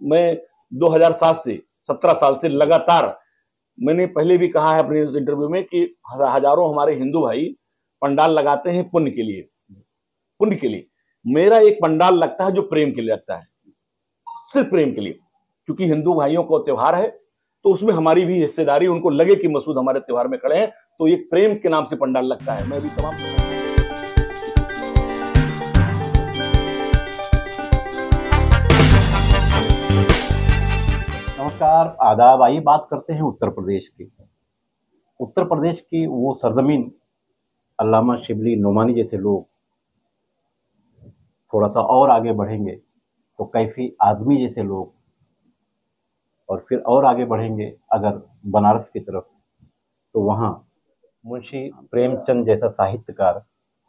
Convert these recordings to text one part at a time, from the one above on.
मैं 2007 से 17 साल से लगातार, मैंने पहले भी कहा है अपने इस इंटरव्यू में कि हजारों हमारे हिंदू भाई पंडाल लगाते हैं पुण्य के लिए, पुण्य के लिए। मेरा एक पंडाल लगता है जो प्रेम के लिए लगता है, सिर्फ प्रेम के लिए, क्योंकि हिंदू भाइयों का त्योहार है तो उसमें हमारी भी हिस्सेदारी, उनको लगे कि मसूद हमारे त्योहार में खड़े हैं, तो एक प्रेम के नाम से पंडाल लगता है। मैं भी तमाम नमस्कार, आदाब। आइए बात करते हैं उत्तर प्रदेश की। उत्तर प्रदेश की वो सरजमीन, अल्लामा शिबली नोमानी जैसे लोग थोड़ा सा और आगे बढ़ेंगे तो कैफी आजमी जैसे लोग, और फिर और आगे बढ़ेंगे अगर बनारस की तरफ तो वहाँ मुंशी प्रेमचंद जैसा साहित्यकार।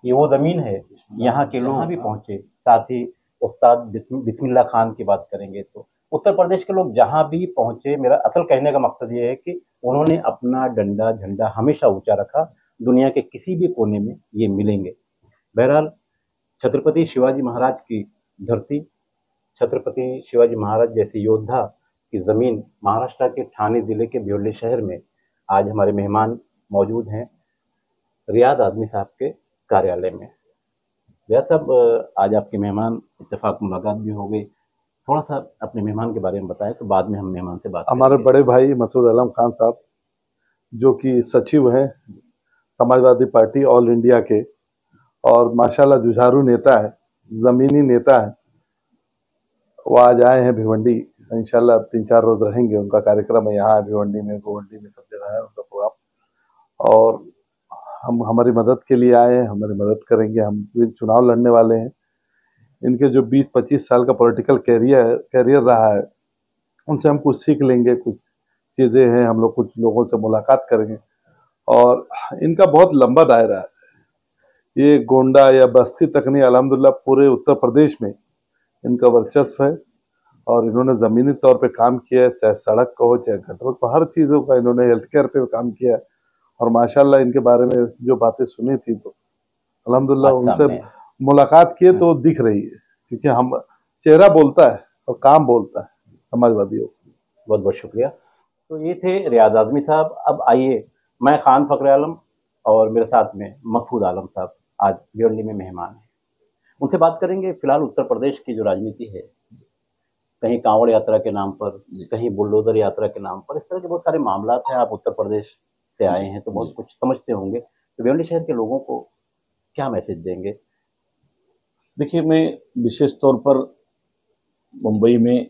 ये वो ज़मीन है, यहाँ के लोग भी पहुँचे। साथ ही उस्ताद बिस्मिल्लाह खान की बात करेंगे तो उत्तर प्रदेश के लोग जहाँ भी पहुँचे, मेरा असल कहने का मकसद ये है कि उन्होंने अपना डंडा झंडा हमेशा ऊंचा रखा। दुनिया के किसी भी कोने में ये मिलेंगे। बहरहाल छत्रपति शिवाजी महाराज की धरती, छत्रपति शिवाजी महाराज जैसे योद्धा की ज़मीन महाराष्ट्र के ठाणे ज़िले के ब्योले शहर में आज हमारे मेहमान मौजूद हैं रियाद आज़मी साहब के कार्यालय में। रियाद साहब, आज आपके मेहमान, इत्तेफाक मुलाकात भी हो गई। थोड़ा सा अपने मेहमान के बारे में बताएं तो बाद में हम मेहमान से बात हमारे बड़े भाई मसूद आलम खान साहब, जो कि सचिव हैं समाजवादी पार्टी ऑल इंडिया के, और माशाल्लाह जुझारू नेता है, ज़मीनी नेता है। वो आज आए हैं भिवंडी। इंशाल्लाह 3-4 रोज रहेंगे। उनका कार्यक्रम है यहाँ भिवंडी में, गोवंडी में, सब जगह है उनका प्रोग्राम। और हम हमारी मदद के लिए आए हैं, हमारी मदद करेंगे। हम भी चुनाव लड़ने वाले हैं। इनके जो 20-25 साल का पॉलिटिकल कैरियर रहा है, उनसे हम कुछ सीख लेंगे। कुछ चीज़ें हैं, हम लोग कुछ लोगों से मुलाकात करेंगे। और इनका बहुत लंबा दायरा है, ये गोंडा या बस्ती तक नहीं, अल्हम्दुलिल्लाह पूरे उत्तर प्रदेश में इनका वर्चस्व है। और इन्होंने ज़मीनी तौर पे काम किया है, चाहे सड़क का हो चाहे गटर का, हर चीज़ों का इन्होंने हेल्थ केयर पे काम किया है। और माशाल्लाह इनके बारे में जो बातें सुनी थी तो अल्हम्दुलिल्लाह उनसे मुलाकात किए तो दिख रही है, क्योंकि हम चेहरा बोलता है और काम बोलता है समाजवादियों। बहुत बहुत शुक्रिया। तो ये थे रियाद आज़मी साहब। अब आइए, मैं खान फखर आलम और मेरे साथ में मसूद आलम साहब आज भिवंडी में मेहमान हैं। उनसे बात करेंगे फिलहाल उत्तर प्रदेश की जो राजनीति है, कहीं कांवड़ यात्रा के नाम पर, कहीं बुलडोजर यात्रा के नाम पर, इस तरह के बहुत सारे मामला हैं। आप उत्तर प्रदेश से आए हैं तो बहुत कुछ समझते होंगे। तो भिवंडी शहर के लोगों को क्या मैसेज देंगे? देखिए, मैं विशेष तौर पर मुंबई में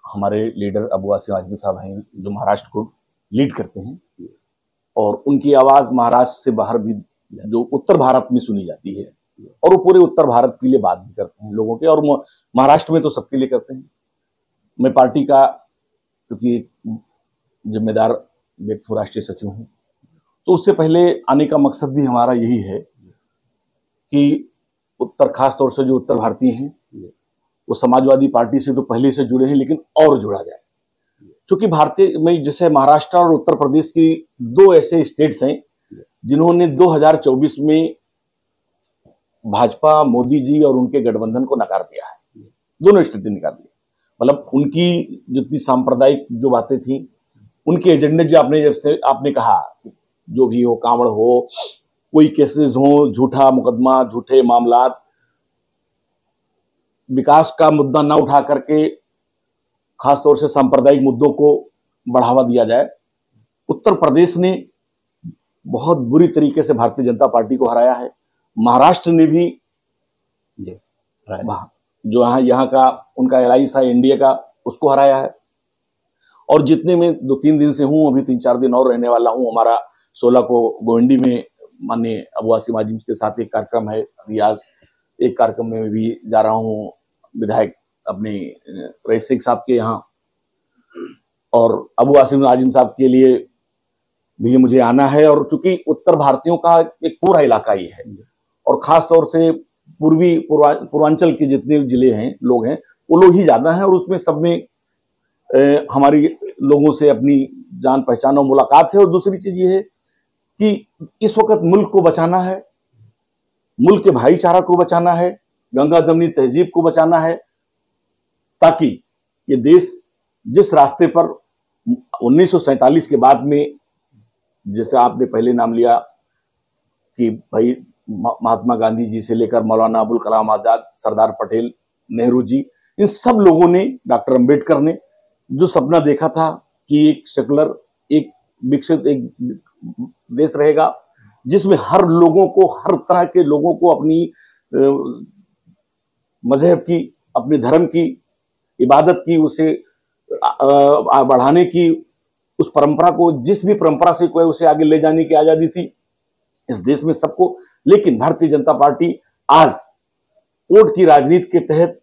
हमारे लीडर अबू आसिम आज़मी साहब हैं, जो महाराष्ट्र को लीड करते हैं, और उनकी आवाज़ महाराष्ट्र से बाहर भी जो उत्तर भारत में सुनी जाती है, और वो पूरे उत्तर भारत के लिए बात भी करते हैं लोगों के, और महाराष्ट्र में तो सबके लिए करते हैं। मैं पार्टी का, क्योंकि जिम्मेदार व्यक्ति राष्ट्रीय सचिव हूँ, तो उससे पहले आने का मकसद भी हमारा यही है कि उत्तर, खास तौर से जो उत्तर भारतीय हैं, वो समाजवादी पार्टी से तो पहले से जुड़े हैं, लेकिन और जुड़ा जाए। क्योंकि भारतीय में जैसे महाराष्ट्र और उत्तर प्रदेश की दो ऐसे स्टेट्स हैं जिन्होंने 2024 में भाजपा, मोदी जी और उनके गठबंधन को नकार दिया है। दोनों स्टेटें निकाल दी। मतलब उनकी जितनी सांप्रदायिक जो बातें थी, उनके एजेंडे जो आपने कहा, जो भी हो, कांवड़ हो, कोई केसेस हो, झूठा मुकदमा, झूठे मामलात, विकास का मुद्दा ना उठा करके खासतौर से सांप्रदायिक मुद्दों को बढ़ावा दिया जाए। उत्तर प्रदेश ने बहुत बुरी तरीके से भारतीय जनता पार्टी को हराया है। महाराष्ट्र ने भी जो यहाँ का उनका एलाइंस था एनडीए का, उसको हराया है। और जितने में 2-3 दिन से हूँ, अभी 3-4 दिन और रहने वाला हूँ। हमारा 16 को गोवंडी में माननीय अबू आसिम आज़मी के साथ एक कार्यक्रम है, रियाज, एक कार्यक्रम में भी जा रहा हूँ विधायक अपने रईस शेख साहब के यहाँ, और अबू आसिम आज़मी साहब के लिए भी मुझे आना है। और चूंकि उत्तर भारतीयों का एक पूरा इलाका ही है, और खास तौर से पूर्वांचल के जितने जिले हैं, लोग हैं, वो लोग ही ज्यादा हैं, और उसमें सब में हमारी लोगों से अपनी जान पहचान और मुलाकात है। और दूसरी चीज ये है कि इस वक्त मुल्क को बचाना है, मुल्क के भाईचारा को बचाना है, गंगा जमनी तहजीब को बचाना है, ताकि ये देश जिस रास्ते पर 1947 के बाद में, जैसे आपने पहले नाम लिया कि भाई महात्मा गांधी जी से लेकर मौलाना अबुल कलाम आजाद, सरदार पटेल, नेहरू जी, इन सब लोगों ने, डॉक्टर अंबेडकर ने जो सपना देखा था कि एक सेकुलर, एक विकसित एक देश रहेगा जिसमें हर लोगों को, हर तरह के लोगों को अपनी मजहब की, अपने धर्म की, इबादत की, उसे बढ़ाने की, उस परंपरा को, जिस भी परंपरा से कोई उसे आगे ले जाने की आजादी थी इस देश में सबको। लेकिन भारतीय जनता पार्टी आज वोट की राजनीति के तहत,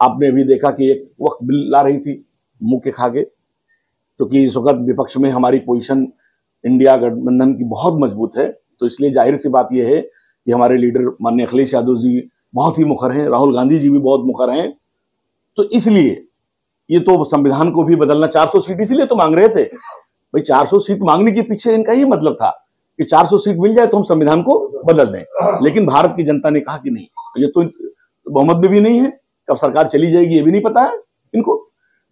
आपने अभी देखा कि एक वक्त बिल ला रही थी मुंह के खागे, क्योंकि इस वक्त विपक्ष में हमारी पोजीशन इंडिया गठबंधन की बहुत मजबूत है, तो इसलिए जाहिर सी बात यह है कि हमारे लीडर माननीय अखिलेश यादव जी बहुत ही मुखर हैं, राहुल गांधी जी भी बहुत मुखर हैं। तो इसलिए ये तो संविधान को भी बदलना, 400 सीट इसलिए तो मांग रहे थे भाई, 400 सीट मांगने के पीछे इनका ही मतलब था कि 400 सीट मिल जाए तो हम संविधान को बदल दें। लेकिन भारत की जनता ने कहा कि नहीं, ये तो बहुमत में भी नहीं है, कब सरकार चली जाएगी ये भी नहीं पता है इनको।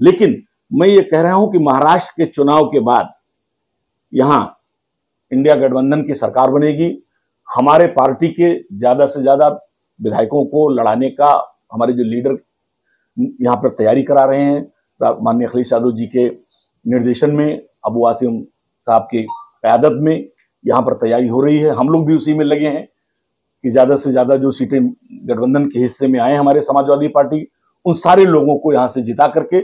लेकिन मैं ये कह रहा हूं कि महाराष्ट्र के चुनाव के बाद यहां इंडिया गठबंधन की सरकार बनेगी। हमारे पार्टी के ज्यादा से ज्यादा विधायकों को लड़ाने का हमारे जो लीडर यहाँ पर तैयारी करा रहे हैं, माननीय अखिलेश यादव जी के निर्देशन में, अबू आसिम साहब की क़यादत में यहाँ पर तैयारी हो रही है। हम लोग भी उसी में लगे हैं कि ज्यादा से ज्यादा जो सीटें गठबंधन के हिस्से में आए हमारे समाजवादी पार्टी, उन सारे लोगों को यहाँ से जिता करके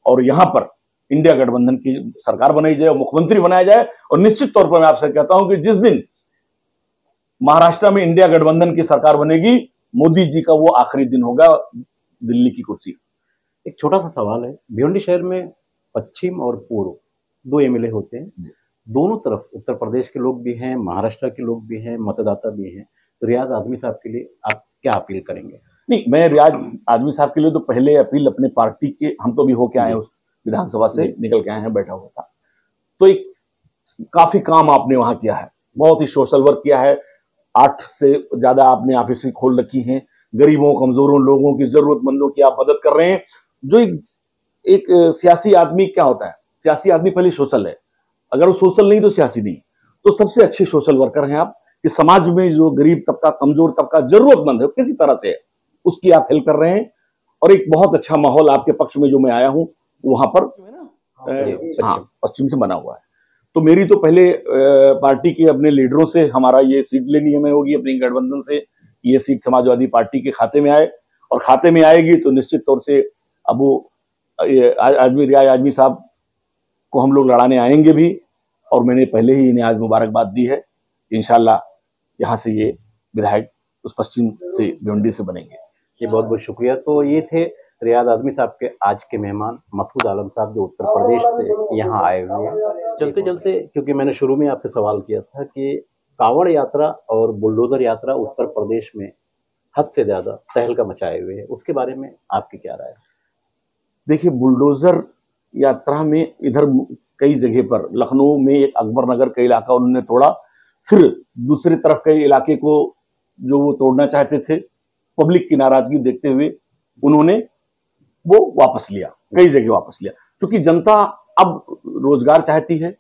और यहाँ पर इंडिया गठबंधन की सरकार बनाई जाए और मुख्यमंत्री बनाया जाए। और निश्चित तौर पर मैं आपसे कहता हूं कि जिस दिन महाराष्ट्र में इंडिया गठबंधन की सरकार बनेगी, मोदी जी का वो आखिरी दिन होगा दिल्ली की कुर्सी। एक छोटा सा सवाल है, भिवंडी शहर में पश्चिम और पूर्व 2 एमएलए होते हैं, दोनों तरफ उत्तर प्रदेश के लोग भी हैं, महाराष्ट्र के लोग भी हैं, मतदाता भी हैं, तो रियाज आजमी साहब के लिए आप क्या अपील करेंगे? नहीं, मैं रियाज आजमी साहब के लिए तो पहले अपील अपने पार्टी के, हम तो भी होके आए उस विधानसभा से निकल के आए हैं, बैठा हुआ था, तो एक काफी काम आपने वहां किया है, बहुत ही सोशल वर्क किया है, 8 से ज्यादा आपने ऑफिस खोल रखी हैं, गरीबों, कमजोरों लोगों की, जरूरतमंदों की आप मदद कर रहे हैं। जो एक सियासी आदमी क्या होता है, सियासी आदमी पहले सोशल है, अगर वो सोशल नहीं तो सियासी नहीं, तो सबसे अच्छे सोशल वर्कर हैं आप कि समाज में जो गरीब तबका, कमजोर तबका, जरूरतमंद है किसी तरह से, उसकी आप हेल्प कर रहे हैं। और एक बहुत अच्छा माहौल आपके पक्ष में जो मैं आया हूं वहां पर हाँ पश्चिम से बना हुआ है। तो मेरी तो पहले पार्टी के अपने लीडरों से हमारा ये सीट लेनी है, मैं होगी अपनी गठबंधन से, ये सीट समाजवादी पार्टी के खाते में आए, और खाते में आएगी तो निश्चित तौर से अबू रियाज आजमी साहब को हम लोग लड़ाने आएंगे भी, और मैंने पहले ही इन्हें आज मुबारकबाद दी है। इंशाल्लाह यहाँ से ये विधायक उस पश्चिम से भिवंडी से बनेंगे। ये बहुत बहुत शुक्रिया। तो ये थे रियाज आजमी साहब के आज के मेहमान मसूद आलम साहब, जो उत्तर प्रदेश से यहाँ आए हुए हैं। चलते चलते, क्योंकि मैंने शुरू में आपसे सवाल किया था कि कांवड़ यात्रा और बुलडोजर यात्रा उत्तर प्रदेश में हद से ज्यादा तहलका मचाए हुए है, उसके बारे में आपकी क्या राय है? देखिए, बुलडोजर यात्रा में इधर कई जगह पर, लखनऊ में एक अकबर नगर का इलाका उन्होंने तोड़ा, फिर दूसरी तरफ के इलाके को जो वो तोड़ना चाहते थे, पब्लिक की नाराजगी देखते हुए उन्होंने वो वापस लिया, कई जगह वापस लिया, क्योंकि जनता अब रोजगार चाहती है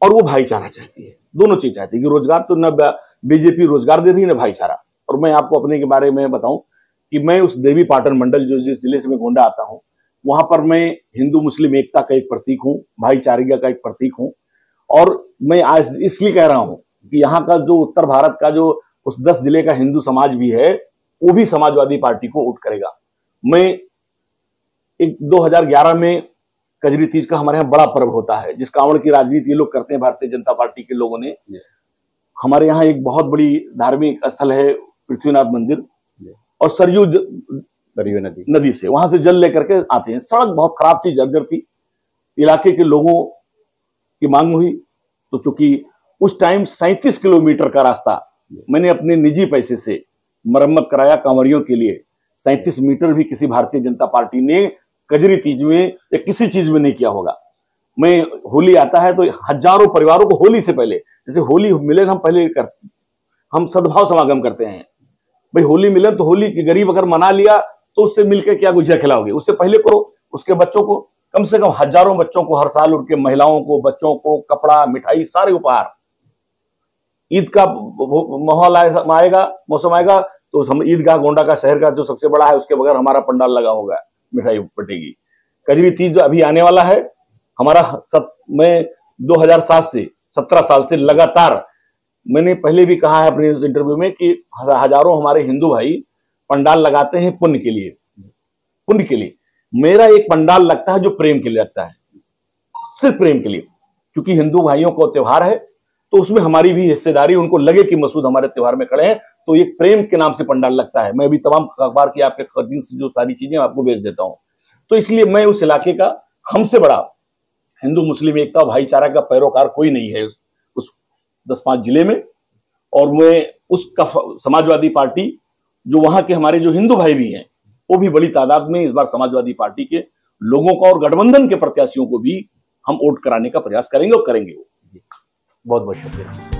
और वो भाईचारा चाहती है, दोनों चीज चाहती है कि रोजगार तो न बीजेपी रोजगार दे रही है न भाईचारा। और मैं आपको अपने के बारे में बताऊं कि मैं उस देवी पाटन मंडल, जो जिस जिले से मैं गोंडा आता हूं, वहां पर मैं हिंदू मुस्लिम एकता का एक प्रतीक हूं, भाईचारे का एक प्रतीक हूं। और मैं आज इसलिए कह रहा हूं कि यहाँ का जो उत्तर भारत का जो उस 10 जिले का हिंदू समाज भी है, वो भी समाजवादी पार्टी को वोट करेगा। मैं 2011 में कजरी तीज का हमारे यहाँ बड़ा पर्व होता है, जिस कांवड़ की राजनीति ये लोग करते हैं भारतीय जनता पार्टी के लोगों ने। हमारे यहाँ एक बहुत बड़ी धार्मिक स्थल है पृथ्वीनाथ मंदिर, और सरयू नदी से वहां से जल लेकर के आते हैं। सड़क बहुत खराब थी, जर्जर थी, इलाके के लोगों की मांग हुई, तो चूंकि उस टाइम 37 किलोमीटर का रास्ता मैंने अपने निजी पैसे से मरम्मत कराया कांवरियों के लिए। 37 मीटर भी किसी भारतीय जनता पार्टी ने कजरी तीज में या किसी चीज में नहीं किया होगा। मैं होली आता है तो हजारों परिवारों को होली से पहले, जैसे होली मिलन हम पहले करते, हम सद्भाव समागम करते हैं, भाई होली मिलन तो होली की गरीब अगर मना लिया तो उससे मिलकर क्या गुजिया खिलाओगे, उससे पहले करो। उसके बच्चों को, कम से कम हजारों बच्चों को हर साल, उनके महिलाओं को, बच्चों को कपड़ा, मिठाई, सारे उपहार। ईद का माहौल आएगा, मौसम आएगा तो हम ईदगाह गोंडा का शहर का जो सबसे बड़ा है उसके बगैर हमारा पंडाल लगा होगा, मिठाई बटेगी। करीबी तीज जो अभी आने वाला है हमारा, मैं 2007 से 17 साल से लगातार, मैंने पहले भी कहा है अपने इस इंटरव्यू में कि हजारों हमारे हिंदू भाई पंडाल लगाते हैं पुण्य के लिए, पुण्य के लिए। मेरा एक पंडाल लगता है जो प्रेम के लिए लगता है, सिर्फ प्रेम के लिए, क्योंकि हिंदू भाइयों को त्योहार है तो उसमें हमारी भी हिस्सेदारी, उनको लगे कि मसूद हमारे त्योहार में खड़े हैं, तो एक प्रेम के नाम से पंडाल लगता है। मैं भी तमाम अखबार की आपके खरीद से जो सारी चीजें आपको भेज देता हूं। तो इसलिए मैं उस इलाके का, हमसे बड़ा हिंदू मुस्लिम एकता भाईचारा का पैरोकार कोई नहीं है उस 10-5 जिले में। और मैं उसका समाजवादी पार्टी, जो वहां के हमारे जो हिंदू भाई भी हैं वो भी बड़ी तादाद में इस बार समाजवादी पार्टी के लोगों का और गठबंधन के प्रत्याशियों को भी हम वोट कराने का प्रयास करेंगे और करेंगे। बहुत बहुत शुक्रिया।